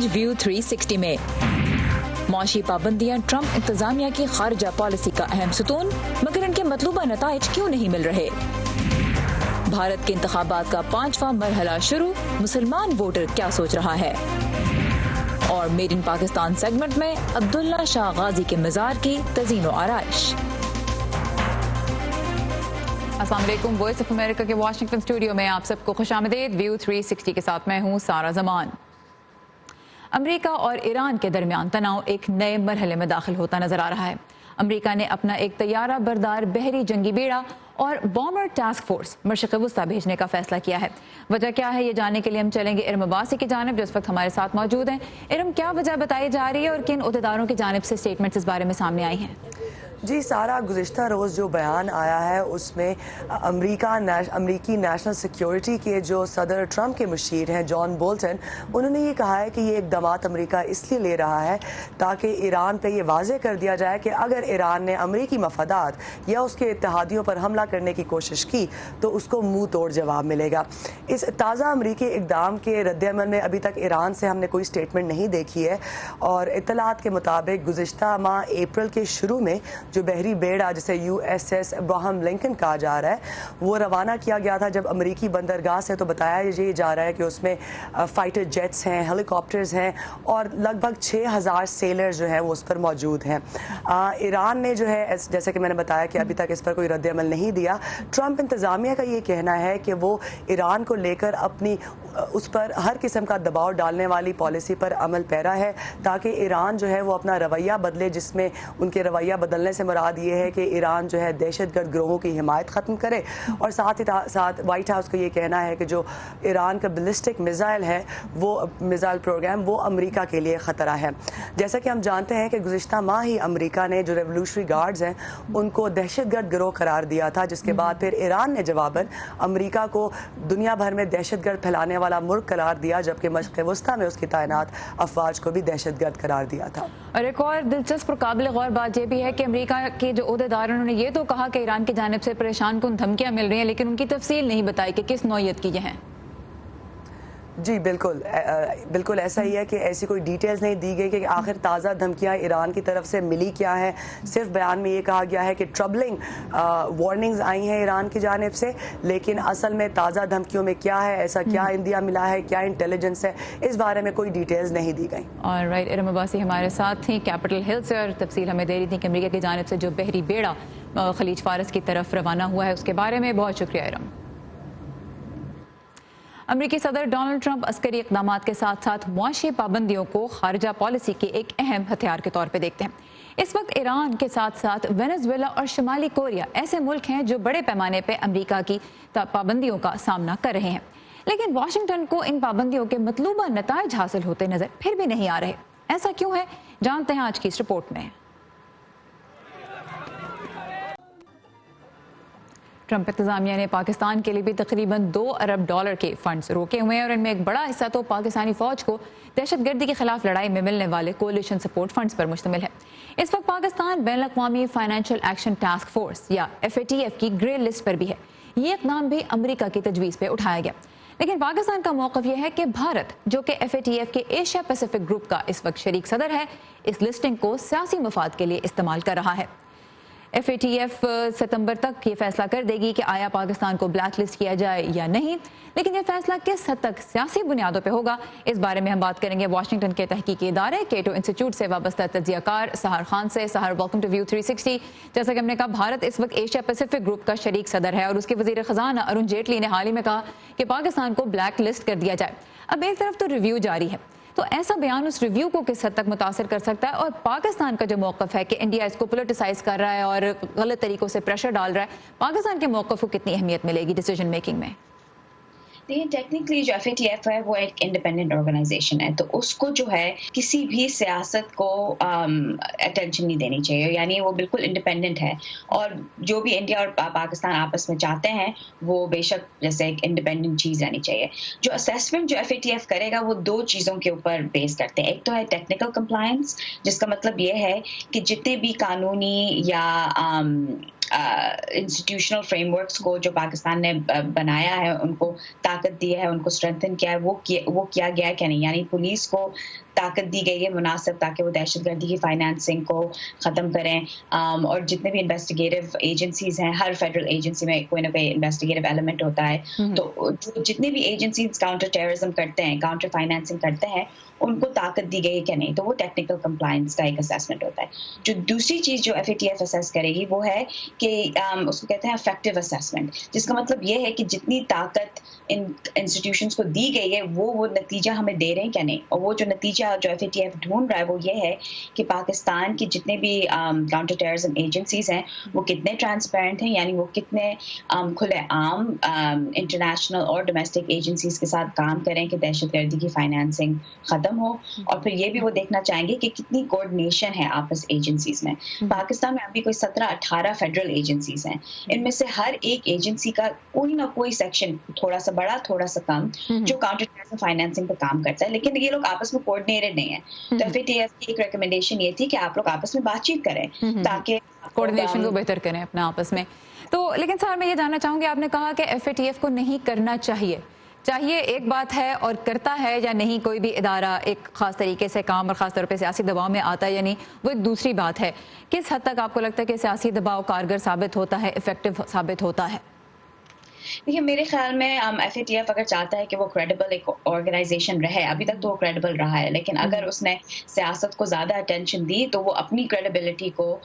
View 360 में। मौशी पाबंदियां Trump इंतजामिया की खारजा पॉलिसी का अहम सुतून, मगर इनके मतलूबा नताइज क्यों नहीं मिल रहे? भारत के इंतखाबात का 5वां मरहला शुरू, मुसलमान वोटर क्या सोच रहा है? और मेड इन पाकिस्तान सेगमेंट में अब्दुल्ला शाह गाजी के मज़ार की तज़ीनो आराइश। अस्सलाम वालेकुम, वॉइस ऑफ अमेरिका के वाशिंगटन स्टूडियो में आप सबको खुशामदीद। व्यू 360 के साथ मैं हूँ सारा जमान। अमेरिका और ईरान के दरमियान तनाव एक नए मरहले में दाखिल होता नजर आ रहा है। अमेरिका ने अपना एक तैयारा बरदार बहरी जंगी बेड़ा और बॉम्बर टास्क फोर्स मशरिक़ वस्ता भेजने का फैसला किया है। वजह क्या है, ये जानने के लिए हम चलेंगे इरम अब्बासी की जानिब, जो इस वक्त हमारे साथ मौजूद हैं। इरम, क्या वजह बताई जा रही है और किन अहदेदारों की जानिब से स्टेटमेंट्स इस बारे में सामने आई हैं? जी सारा, गुज़िश्ता रोज़ जो बयान आया है उसमें अमरीकी नेशनल सिक्योरिटी के जो सदर ट्रंप के मुशीर हैं जॉन बोल्टन, उन्होंने ये कहा है कि ये इक़दामात अमरीका इसलिए ले रहा है ताकि ईरान पे ये वाज़े कर दिया जाए कि अगर ईरान ने अमरीकी मफादात या उसके इत्तेहादियों पर हमला करने की कोशिश की तो उसको मुँह तोड़ जवाब मिलेगा। इस ताज़ा अमरीकी इक़दाम के रद्द-ए-अमल में अभी तक ईरान से हमने कोई स्टेटमेंट नहीं देखी है, और इत्तलात के मुताबिक गुज़िश्ता माह अप्रैल के शुरू में जो बहरी बेड़ा जिसे USS अब्राहम लिंकन कहा जा रहा है वो रवाना किया गया था जब अमरीकी बंदरगाह से, तो बताया ये जा रहा है कि उसमें फाइटर जेट्स हैं, हेलीकॉप्टर्स हैं और लगभग 6000 सेलर्स जो हैं वो उस पर मौजूद हैं। ईरान ने जो है, जैसे कि मैंने बताया कि अभी तक इस पर कोई रद्द-ए-अमल नहीं दिया। ट्रंप इंतज़ामिया का ये कहना है कि वो ईरान को लेकर अपनी उस पर हर किस्म का दबाव डालने वाली पॉलिसी पर अमल पैरा है ताकि ईरान जो है वो अपना रवैया बदले, जिसमें उनके रवैया बदलने से मुराद ये है कि ईरान जो है दहशतगर्द ग्रोहों की हिमायत ख़त्म करे, और साथ ही साथ वाइट हाउस का ये कहना है कि जो ईरान का बैलिस्टिक मिज़ाइल है वो मिज़ाइल प्रोग्राम वो अमरीका के लिए ख़तरा है। जैसा कि हम जानते हैं कि गुज़िश्ता माह ही अमरीका ने जो रेवोल्यूशनरी गार्ड्स हैं उनको दहशतगर्द गिरोह करार दिया था, जिसके बाद फिर ईरान ने जवाबन अमरीका को दुनिया भर में दहशतगर्द फैलाने वाला मुल्क करार दिया, जबकि मशरिक़ वस्ता में उसकी तैनात अफवाज को भी दहशतगर्द करार दिया था। और एक और दिलचस्प और काबिल गौर बात यह भी है कि अमेरिका के जो अहदेदार उन्होंने ये तो कहा कि ईरान की जानिब से परेशान कुन धमकियां मिल रही हैं, लेकिन उनकी तफसील नहीं बताई कि किस नौयत की हैं। जी बिल्कुल ऐसा ही है कि ऐसी कोई डिटेल्स नहीं दी गई कि आखिर ताज़ा धमकियां ईरान की तरफ से मिली क्या है। सिर्फ बयान में ये कहा गया है कि ट्रबलिंग वार्निंग्स आई हैं ईरान की जानिब से, लेकिन असल में ताज़ा धमकियों में क्या है, ऐसा क्या इंदिया मिला है, क्या इंटेलिजेंस है, इस बारे में कोई डिटेल्स नहीं दी गई। ऑलराइट, इरम अब्बासी हमारे साथ थी कैपिटल हिल से, और तफसील हमें दे रही थी कि अमेरिका की जानिब से जो बहरी बेड़ा खलीज फारस की तरफ रवाना हुआ है उसके बारे में। बहुत शुक्रिया इरम। अमेरिकी सदर डोनाल्ड ट्रंप अस्करी इक़दामात के साथ साथ मुआशी पाबंदियों को खारजा पॉलिसी के एक अहम हथियार के तौर पर देखते हैं। इस वक्त ईरान के साथ साथ वेनेजुएला और शुमाली कोरिया ऐसे मुल्क हैं जो बड़े पैमाने पर अमेरिका की पाबंदियों का सामना कर रहे हैं, लेकिन वाशिंगटन को इन पाबंदियों के मतलूबा नताइज हासिल होते नजर फिर भी नहीं आ रहे। ऐसा क्यों है, जानते हैं आज की इस रिपोर्ट में। ट्रंप इंतजामिया ने पाकिस्तान के लिए भी तकरीबन $2 अरब के फंड्स रोके हुए हैं, और इनमें एक बड़ा हिस्सा तो पाकिस्तानी फौज को दहशतगर्दी के खिलाफ लड़ाई में मिलने वाले कोलिशन सपोर्ट फंड्स पर मुश्तमिल है। इस वक्त पाकिस्तान बैनुल अक़वामी फाइनेंशियल एक्शन टास्क फोर्स या FATF की ग्रे लिस्ट पर भी है। ये इक़दाम भी अमरीका की तजवीज़ पे उठाया गया, लेकिन पाकिस्तान का मौक़िफ़ यह है कि भारत, जो कि FATF के एशिया पैसिफिक ग्रुप का इस वक्त शरीक सदर है, इस लिस्टिंग को सियासी मफाद के लिए इस्तेमाल कर रहा है। FATF सितंबर तक ये फैसला कर देगी कि आया पाकिस्तान को ब्लैक लिस्ट किया जाए या नहीं, लेकिन यह फैसला किस हद तक सियासी बुनियादों पे होगा, इस बारे में हम बात करेंगे वाशिंगटन के तहकीकी इदारे केटो इंस्टीट्यूट से वाबस्ता तज्जियाकार सहर खान से। सहर, वेलकम टू व्यू 360। जैसा कि हमने कहा, भारत इस वक्त एशिया पैसिफिक ग्रुप का शरीक सदर है, और उसके वजीर खजाना अरुण जेटली ने हाल ही में कहा कि पाकिस्तान को ब्लैक लिस्ट कर दिया जाए। अब एक तरफ तो रिव्यू जारी है, तो ऐसा बयान उस रिव्यू को किस हद तक मुतासर कर सकता है, और पाकिस्तान का जो मौक़िफ़ है कि इंडिया इसको पोलिटिसाइज कर रहा है और गलत तरीकों से प्रेशर डाल रहा है, पाकिस्तान के मौक़िफ़ को कितनी अहमियत मिलेगी डिसीजन मेकिंग में? देखिए, टेक्निकली जो FATF है वो एक इंडिपेंडेंट ऑर्गेनाइजेशन है, तो उसको जो है किसी भी सियासत को अटेंशन नहीं देनी चाहिए, यानी वो बिल्कुल इंडिपेंडेंट है, और जो भी इंडिया और पाकिस्तान आपस में चाहते हैं वो बेशक जैसे एक इंडिपेंडेंट चीज़ रहनी चाहिए। जो असेसमेंट जो FATF करेगा वो 2 चीज़ों के ऊपर बेस करते हैं। एक तो है टेक्निकल कंप्लायंस, जिसका मतलब ये है कि जितने भी कानूनी या इंस्टीट्यूशनल फ्रेमवर्क्स को जो पाकिस्तान ने बनाया है, उनको ताकत दी है, उनको स्ट्रेंथन किया है, वो किया गया है क्या नहीं, यानी पुलिस को طاقت دی گئی ہے مناسب تاکہ وہ دہشت گردی کی فائنانسنگ کو ختم کریں. اور جتنے بھی انویسٹیگیٹو ایجنسیز ہیں, ہر فیڈرل ایجنسی میں کوئی نہ کوئی انویسٹیگیٹو ایلیمنٹ ہوتا ہے, تو جتنے بھی ایجنسیز کاؤنٹر ٹیررزم کرتے ہیں, کاؤنٹر فائنانسنگ کرتے ہیں, ان کو طاقت دی گئی کہ نہیں, تو وہ ٹیکنیکل کمپلائنس کا ایک اسیسمنٹ ہوتا ہے. جو دوسری چیز جو FATF اسیس کرے گی وہ ہے کہ اس کو کہتے ہیں افیکٹو اسیسمنٹ, جس کا مطلب یہ ہے کہ جتنی طاقت ان انسٹیٹیوشنس کو دی گئی ہے وہ نتیجہ ہمیں دے رہے ہیں کیا نہیں. اور وہ جو نتیجہ جو FATF ڈھونڈ رہا ہے وہ یہ ہے کہ پاکستان کی جتنے بھی کاؤنٹر ٹیررزم ایجنسیز ہیں وہ کتنے ٹرانسپیرنٹ ہیں, یعنی وہ کتنے کھلے عام انٹرنیشنل اور ڈومیسٹک ایجنسیز کے ساتھ کام کریں کہ دہشت گردی کی فائنانسنگ ختم ہو. اور پھر یہ بھی وہ دیکھنا چاہیں گے کہ کتنی کوآرڈینیشن ہے آپس ایجنسیز میں. پاکستان میں ابھی کوئی 17-18 فیڈرل ایجنسیز ہیں, ان میں سے ہر ایک ایجنسی کا کوئی نہ کوئی سیکشن, تھوڑا سا بڑا تھوڑا سا کم, جو کاؤنٹر ٹیررزم فائنانسنگ پہ کام کرتا ہے, لیکن یہ لوگ آپس میں کوآرڈینیٹڈ نہیں ہیں. تو FATF کی ایک ریکمنڈیشن یہ تھی کہ آپ لوگ آپس میں بات چیت کریں تاکہ کوآرڈینیشن کو بہتر کریں اپنا آپس میں. تو لیکن سر میں یہ جاننا چاہوں گی, آپ نے کہا کہ FATF کو نہیں کرنا چاہیے ایک بات ہے, اور کرتا ہے یا نہیں کوئی بھی ادارہ ایک خاص طریقے سے کام اور خاص طور پہ سیاسی دباؤ میں آتا ہے یا نہیں, وہ ایک دوسری بات ہے. کس حد تک آپ کو لگتا ہے کہ سیاسی دباؤ کارگر ثابت ہوتا ہے, افیکٹو ثابت ہوتا ہے؟ دیکھیے میرے خیال میں FATF اگر چاہتا ہے کہ وہ کریڈیبل ایک آرگنائزیشن رہے, ابھی تک تو وہ کریڈیبل رہا ہے, لیکن اگر اس نے سیاست کو زیادہ اٹینشن دی تو وہ اپنی کریڈیبلٹی کو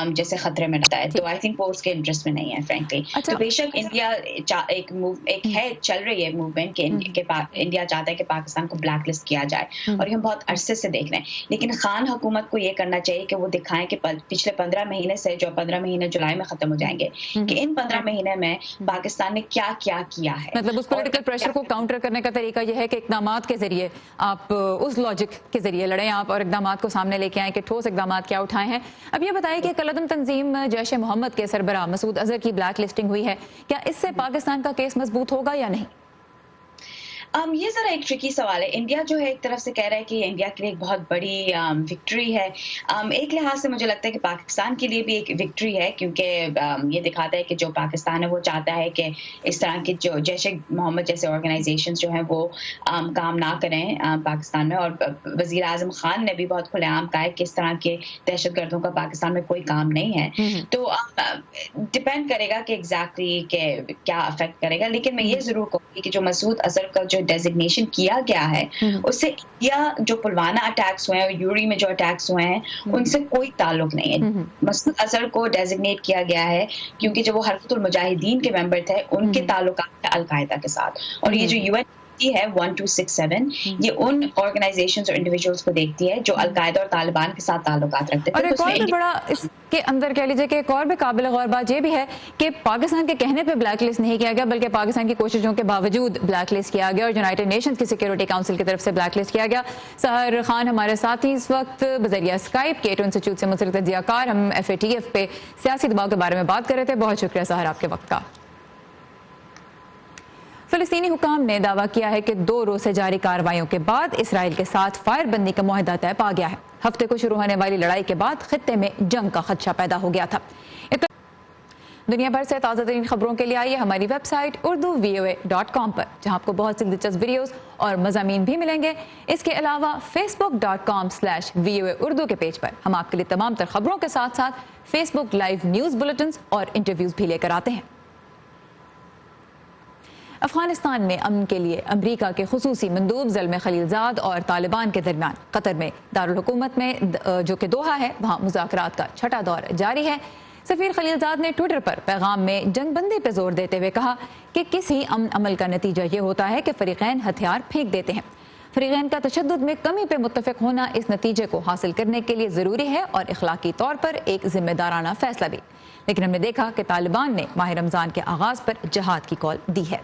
جیسے خطرے میں ڈالتا ہے. تو آئی تھنک وہ اس کے انٹرسٹ میں نہیں ہے فرینکلی. تو بے شک انڈیا ایک ہے, چل رہی ہے موومنٹ کہ انڈیا چاہتا ہے کہ پاکستان کو بلیک لسٹ کیا جائے, اور یہ ہم بہت عرصے سے دیکھ رہے ہیں. لیکن خان حکومت کو یہ کرنا چاہیے کہ وہ دکھائیں کہ پچھلے 15 مہینے سے, جو 15 مہینے جولائی میں ختم ہو جائیں گے, کہ ان 15 مہینے میں پاکستان نے کیا کیا ہے. مطلب اس پولیٹیکل پریشر کو کاؤنٹر کرنے کا طریقہ یہ ہے کہ اقدامات کے ذریعے آپ اس لاجک کے ذریعے لڑیں آپ, اور اقدامات کو سامنے لے کے آئیں کہ ٹھوس اقدامات کیا اٹھائے ہیں. اب یہ بتائیں کہ کالعدم تنظیم جیش محمد کے سربراہ مسعود اظہر کی بلیک لسٹنگ ہوئی ہے, کیا اس سے پاکستان کا کیس مضبوط ہوگا یا نہیں؟ یہ ذرا ایک ٹرکی سوال ہے. انڈیا جو ہے ایک طرف سے کہہ رہا ہے کہ انڈیا کے لیے ایک بہت بڑی وکٹری ہے. ایک لحاظ سے مجھے لگتا ہے کہ پاکستان کے لیے بھی ایک وکٹری ہے, کیونکہ یہ دکھاتا ہے کہ جو پاکستان ہے وہ چاہتا ہے کہ اس طرح کے جو جیش محمد جیسے آرگنائزیشنز جو ہیں وہ کام نہ کریں پاکستان میں. اور وزیر اعظم خان نے بھی بہت کھلے عام کہا ہے کہ اس طرح کے دہشت گردوں کا پاکستان میں کوئی کام نہیں ہے. تو ڈپینڈ کرے گا کہ ایگزیکٹلی کہ کیا افیکٹ کرے گا. لیکن میں یہ ضرور کہوں گی کہ جو مسعود اظہر کا جو ڈیزگنیشن کیا گیا ہے اس سے انڈیا جو پلوانہ اٹیکس ہوئے ہیں, یوری میں جو اٹیکس ہوئے ہیں, ان سے کوئی تعلق نہیں ہے. مسعود اظہر کو ڈیزگنیٹ کیا گیا ہے کیونکہ جب وہ حرکت المجاہدین کے ممبر تھے, ان کے تعلقات ہیں القاعدہ کے ساتھ. اور یہ جو UN ہے 1267, یہ ان آرگنائزیشنز اور انڈیویجولز کو دیکھتی ہے جو القاعدہ اور طالبان کے ساتھ تعلقات رکھتے ہیں. اور ایک اور بھی بڑا اس کے اندر کہہ لیجیے کہ ایک اور بھی قابل غور بات یہ بھی ہے کہ پاکستان کے کہنے پہ بلیک لسٹ نہیں کیا گیا, بلکہ پاکستان کی کوششوں کے باوجود بلیک لسٹ کیا گیا, اور یونائیٹڈ نیشنز کی سیکیورٹی کاؤنسل کی طرف سے بلیک لسٹ کیا گیا. سحر خان ہمارے ساتھ ہی اس وقت بذریعہ اسکائپ کیٹو انسٹیٹیوٹ سے منسلک تجزیہ کار, ہم FATF پہ سیاسی دباؤ کے بارے میں بات کر رہے تھے. بہت شکریہ سحر آپ کے وقت کا. فلسطینی حکام نے دعویٰ کیا ہے کہ 2 روز سے جاری کارروائیوں کے بعد اسرائیل کے ساتھ فائر بندی کا معاہدہ طے پا گیا ہے. ہفتے کو شروع ہونے والی لڑائی کے بعد خطے میں جنگ کا خدشہ پیدا ہو گیا تھا. دنیا بھر سے تازہ ترین خبروں کے لیے آئیے ہماری ویب سائٹ urduvoa.com پر, جہاں آپ کو بہت سی دلچسپ ویڈیوز اور مضامین بھی ملیں گے. اس کے علاوہ facebook.com/VOA اردو کے پیج پر ہم آپ کے لیے تمام تر خبروں کے ساتھ ساتھ Facebook لائیو نیوز بلٹنز اور انٹرویوز بھی لے کر آتے ہیں. افغانستان میں امن کے لیے امریکہ کے خصوصی مندوب زلمے خلیلزاد اور طالبان کے درمیان قطر میں دارالحکومت میں جو کہ دوحہ ہے, وہاں مذاکرات کا چھٹا دور جاری ہے. سفیر خلیلزاد نے ٹویٹر پر پیغام میں جنگ بندی پہ زور دیتے ہوئے کہا کہ کسی امن عمل کا نتیجہ یہ ہوتا ہے کہ فریقین ہتھیار پھینک دیتے ہیں. فریقین کا تشدد میں کمی پہ متفق ہونا اس نتیجے کو حاصل کرنے کے لیے ضروری ہے اور اخلاقی طور پر ایک ذمہ دارانہ فیصلہ بھی. لیکن ہم نے دیکھا کہ طالبان نے ماہ رمضان کے آغاز پر جہاد کی کال دی ہے,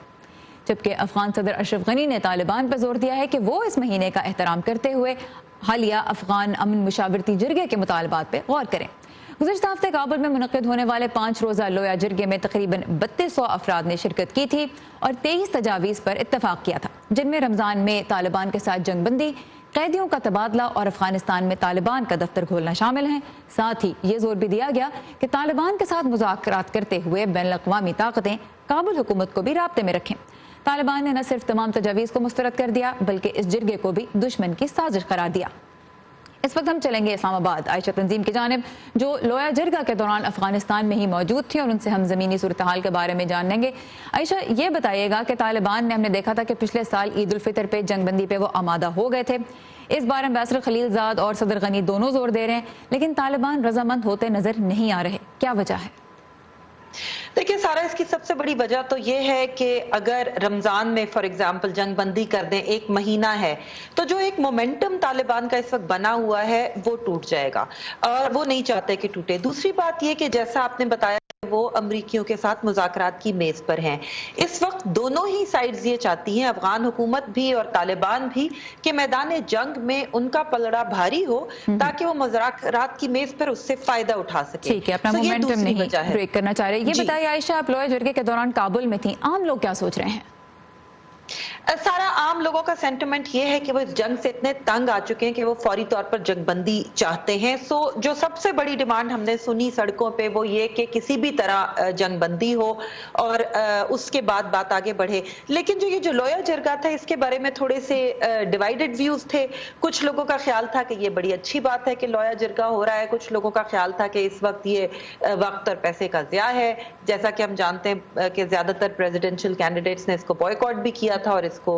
جبکہ افغان صدر اشرف غنی نے طالبان پر زور دیا ہے کہ وہ اس مہینے کا احترام کرتے ہوئے حالیہ افغان امن مشاورتی جرگے کے مطالبات پہ غور کریں. گزشتہ ہفتے کابل میں منعقد ہونے والے 5 روزہ لویا جرگے میں تقریباً 3200 افراد نے شرکت کی تھی اور 23 تجاویز پر اتفاق کیا تھا, جن میں رمضان میں طالبان کے ساتھ جنگ بندی, قیدیوں کا تبادلہ اور افغانستان میں طالبان کا دفتر کھولنا شامل ہیں. ساتھ ہی یہ زور بھی دیا گیا کہ طالبان کے ساتھ مذاکرات کرتے ہوئے بین الاقوامی طاقتیں کابل حکومت کو بھی رابطے میں رکھیں. तालिबान ने न सिर्फ तमाम तजावीज़ को मुस्तरद कर दिया बल्कि इस जिरगे को भी दुश्मन की साजिश करार दिया। इस वक्त हम चलेंगे इस्लामाबाद। आयशा तंजीम की जानिब जो लोया जरगा के दौरान अफगानिस्तान में ही मौजूद थी और उनसे हम ज़मीनी सूरत हाल के बारे में जान लेंगे। आयशा, ये बताइएगा कि तालिबान ने, हमने देखा था कि पिछले साल ईद उल फितर पे जंगबंदी पे वो आमादा हो गए थे। इस बार एम्बेसडर खलीलजाद और सदर गनी दोनों जोर दे रहे हैं, लेकिन तालिबान रजामंद होते नजर नहीं आ रहे। क्या वजह है? देखिए सारा, इसकी सबसे बड़ी वजह तो ये है कि अगर रमजान में फॉर एग्जांपल जंग बंदी कर दें, एक महीना है, तो जो एक मोमेंटम तालिबान का इस वक्त बना हुआ है वो टूट जाएगा और वो नहीं चाहते कि टूटे। दूसरी बात ये कि जैसा आपने बताया वो अमरीकियों के साथ मुज़ाकरात की मेज पर हैं। इस वक्त दोनों ही साइड्स ये चाहती हैं, अफगान हुकूमत भी और तालिबान भी, कि मैदान जंग में उनका पलड़ा भारी हो ताकि वो मुज़ाकरात की मेज पर उससे फायदा उठा सके। ठीक है, अपना मोमेंटम नहीं ब्रेक करना चाह रहे। ये बताइए आयशा, आप लोया जरगे के दौरान काबुल में थी, आम लोग क्या सोच रहे हैं? सारा आम लोगों का सेंटिमेंट ये है कि वो इस जंग से इतने तंग आ चुके हैं कि वो फौरी तौर पर जंगबंदी चाहते हैं। सो जो सबसे बड़ी डिमांड हमने सुनी सड़कों पे वो ये कि किसी भी तरह जंगबंदी हो और उसके बाद बात आगे बढ़े। लेकिन जो लोया जरगा था, इसके बारे में थोड़े से डिवाइडेड व्यूज थे। कुछ लोगों का ख्याल था कि ये बड़ी अच्छी बात है कि लोया जरगा हो रहा है, कुछ लोगों का ख्याल था कि इस वक्त ये वक्त और पैसे का ज़िया है। जैसा कि हम जानते हैं कि ज्यादातर प्रेसिडेंशियल कैंडिडेट्स ने इसको बॉयकॉट भी किया था और इसको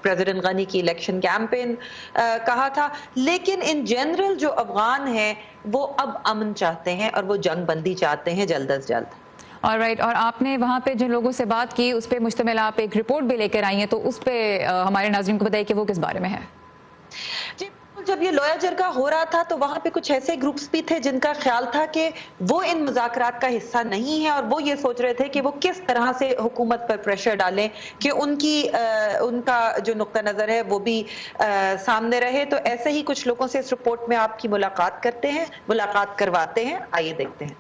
प्रेसिडेंट गनी की इलेक्शन कैंपेन कहा था। लेकिन इन जनरल जो अफगान हैं वो अब अमन चाहते हैं और वो जंग बंदी चाहते हैं जल्द अज जल्द। ऑलराइट, और आपने वहाँ पे जिन लोगों से बात की उस पर मुश्तमिल आप एक रिपोर्ट भी लेकर आई हैं, तो उस पर हमारे नाज़रीन को बताइए कि वो किस बारे में है। जब ये लोया जरगा हो रहा था तो वहां पे कुछ ऐसे ग्रुप्स भी थे जिनका ख्याल था कि वो इन मुज़ाकरात का हिस्सा नहीं है और वो ये सोच रहे थे कि वो किस तरह से हुकूमत पर प्रेशर डालें कि उनका जो नुक्ता नज़र है वो भी सामने रहे। तो ऐसे ही कुछ लोगों से इस रिपोर्ट में आपकी मुलाकात करवाते हैं। आइए देखते हैं।